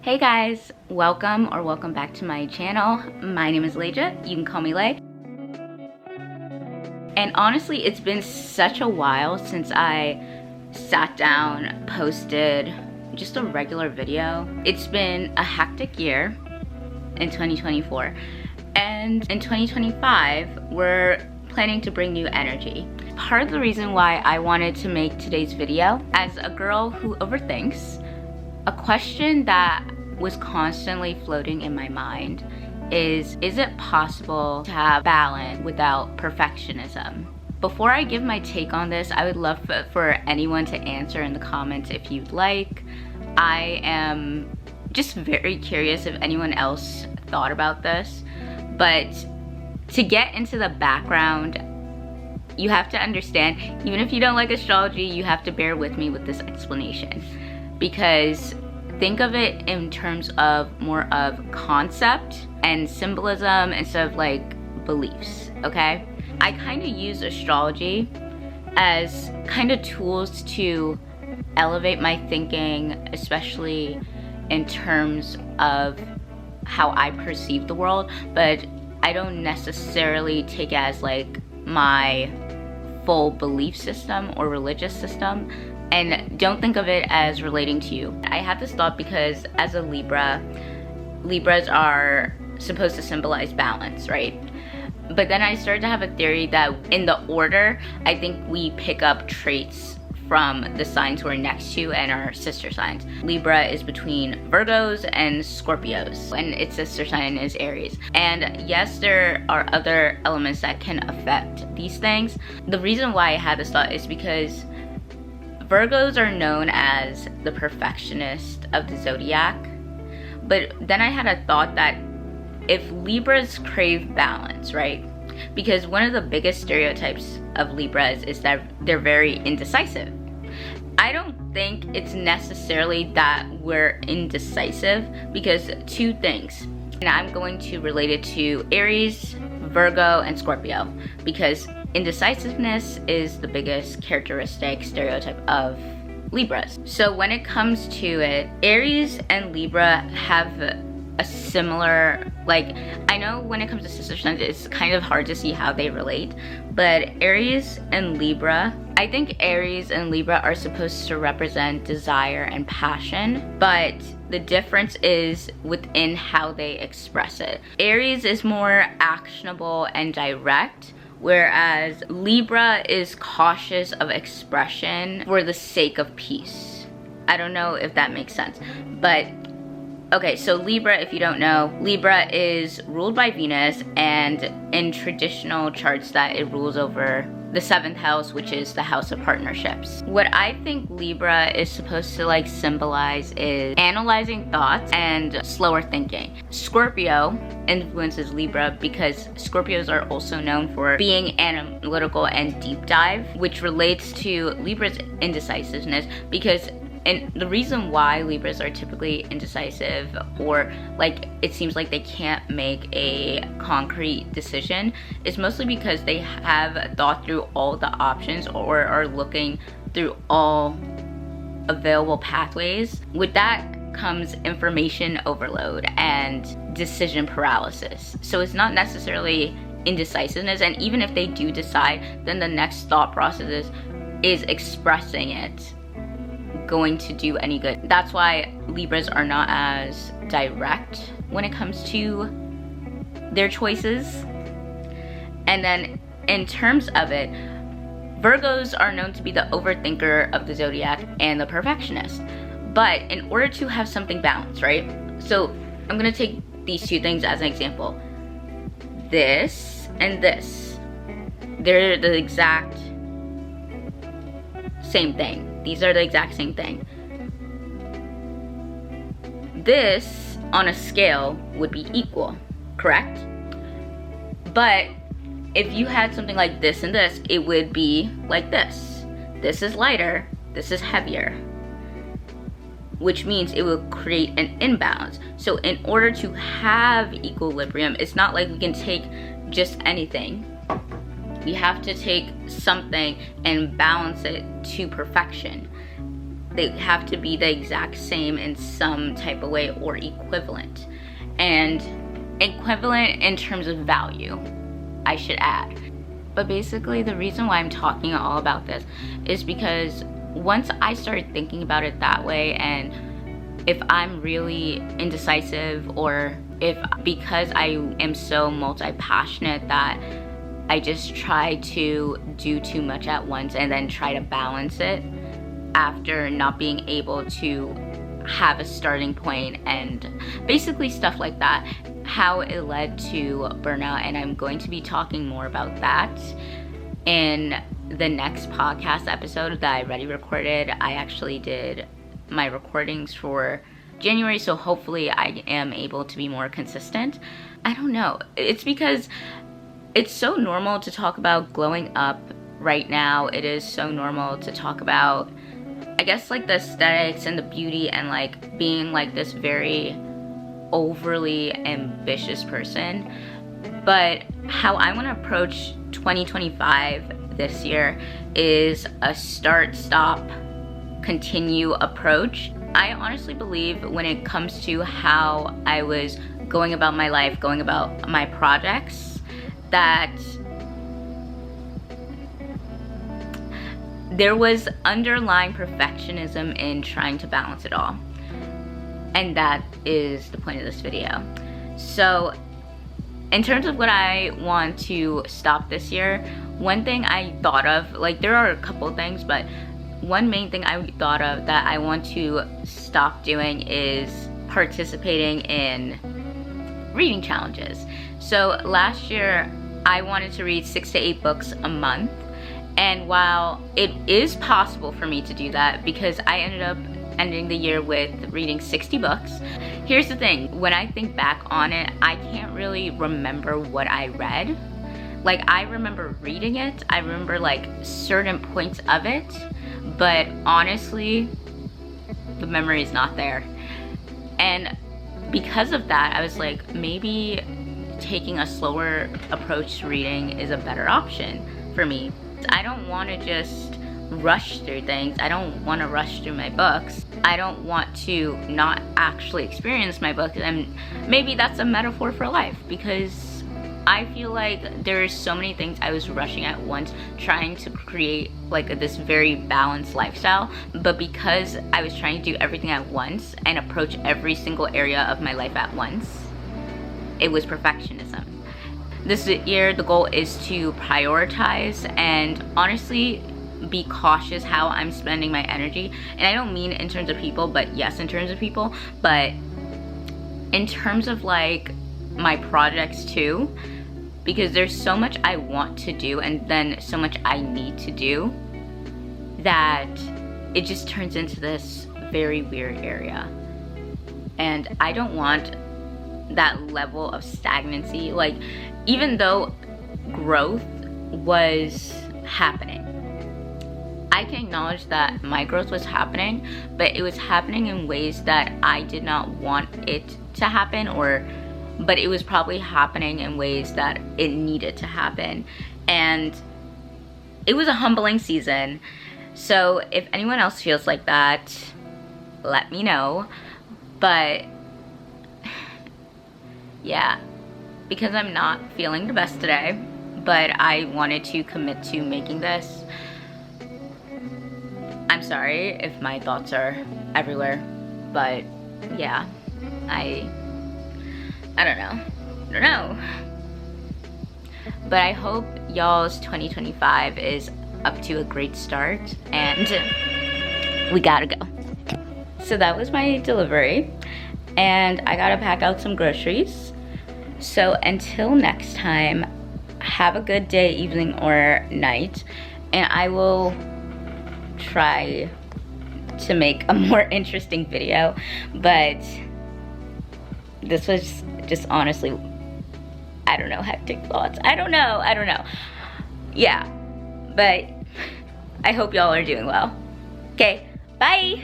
Hey guys, welcome back to my channel. My name is Leja, you can call me Lay. And honestly, it's been such a while since I sat down, posted just a regular video. It's been a hectic year in 2024. And in 2025, we're planning to bring new energy. Part of the reason why I wanted to make today's video, as a girl who overthinks, a question that was constantly floating in my mind is it possible to have balance without perfectionism? Before I give my take on this, I would love for anyone to answer in the comments if you'd like. I am just very curious if anyone else thought about this. But to get into the background, you have to understand, even if you don't like astrology, you have to bear with me with this explanation. Because think of it in terms of more of concept and symbolism instead of like beliefs, okay? I kind of use astrology as kind of tools to elevate my thinking, especially in terms of how I perceive the world, but I don't necessarily take it as like my full belief system or religious system. And don't think of it as relating to you. I had this thought because as a Libra, Libras are supposed to symbolize balance, right? But then I started to have a theory that in the order, I think we pick up traits from the signs we're next to and our sister signs. Libra is between Virgos and Scorpios, and its sister sign is Aries. And yes, there are other elements that can affect these things. The reason why I had this thought is because Virgos are known as the perfectionist of the zodiac. But then I had a thought that if Libras crave balance, right? Because one of the biggest stereotypes of Libras is that they're very indecisive. I don't think it's necessarily that we're indecisive, because two things. And I'm going to relate it to Aries, Virgo, and Scorpio, because indecisiveness is the biggest characteristic stereotype of Libras. So when it comes to it, Aries and Libra have a similar, like, I know when it comes to sister signs, it's kind of hard to see how they relate, but Aries and Libra, I think Aries and Libra are supposed to represent desire and passion, but the difference is within how they express it. Aries is more actionable and direct, whereas Libra is cautious of expression for the sake of peace. I don't know if that makes sense, but okay, so Libra, if you don't know, Libra is ruled by Venus, and in traditional charts that it rules over the 7th house, which is the house of partnerships. What I think Libra is supposed to like symbolize is analyzing thoughts and slower thinking. Scorpio influences Libra because Scorpios are also known for being analytical and deep dive, which relates to Libra's indecisiveness, because and the reason why Libras are typically indecisive, or like it seems like they can't make a concrete decision, is mostly because they have thought through all the options or are looking through all available pathways. With that comes information overload and decision paralysis. So it's not necessarily indecisiveness, and even if they do decide, then the next thought process is expressing it going to do any good. That's why Libras are not as direct when it comes to their choices. And then in terms of it, Virgos are known to be the overthinker of the zodiac and the perfectionist. But in order to have something balanced, right? So I'm gonna take these two things as an example. This and this, they're the exact same thing. These are the exact same thing. This, on a scale, would be equal, correct? But if you had something like this and this, it would be like this. This is lighter, this is heavier, which means it will create an imbalance. So in order to have equilibrium, it's not like we can take just anything. We have to take something and balance it to perfection. they have to be the exact same in some type of way, or equivalent. And equivalent in terms of value, I should add. But basically the reason why I'm talking all about this is because once I started thinking about it that way, and if I'm really indecisive, or if because I am so multi-passionate that I just try to do too much at once and then try to balance it after not being able to have a starting point, and basically stuff like that, how it led to burnout. And I'm going to be talking more about that in the next podcast episode that I already recorded. I actually did my recordings for January, so hopefully I am able to be more consistent. I don't know, it's because it's so normal to talk about glowing up right now. It is so normal to talk about, I guess, like the aesthetics and the beauty and like being like this very overly ambitious person. But how I want to approach 2025 this year is a start, stop, continue approach. I honestly believe when it comes to how I was going about my life, going about my projects, that there was underlying perfectionism in trying to balance it all. And that is the point of this video. So in terms of what I want to stop this year, one thing I thought of, like there are a couple things, but one main thing I thought of that I want to stop doing is participating in reading challenges. So last year I wanted to read 6 to 8 books a month, and while it is possible for me to do that, because I ended up ending the year with reading 60 books, here's the thing, when I think back on it, I can't really remember what I read. Like I remember reading it, I remember like certain points of it, but honestly the memory is not there. And because of that, I was like, maybe taking a slower approach to reading is a better option for me. I don't want to just rush through things. I don't want to rush through my books. I don't want to not actually experience my books. And maybe that's a metaphor for life, because I feel like there's so many things I was rushing at once, trying to create like this very balanced lifestyle. But because I was trying to do everything at once and approach every single area of my life at once, it was perfectionism. This year, the goal is to prioritize and honestly be cautious how I'm spending my energy. And I don't mean in terms of people, but yes, in terms of people, but in terms of like my projects too, because there's so much I want to do and then so much I need to do that it just turns into this very weird area. And I don't want that level of stagnancy. Like, even though growth was happening, I can acknowledge that my growth was happening, but it was happening in ways that I did not want it to happen, but it was probably happening in ways that it needed to happen. And it was a humbling season. So if anyone else feels like that, let me know. But yeah, because I'm not feeling the best today, but I wanted to commit to making this. I'm sorry if my thoughts are everywhere, but yeah, I don't know. But I hope y'all's 2025 is up to a great start, and we gotta go. So that was my delivery, and I gotta pack out some groceries. So until next time, have a good day, evening, or night, and I will try to make a more interesting video. But this was just honestly, I don't know, hectic thoughts. I don't know. Yeah, but I hope y'all are doing well. Okay, bye.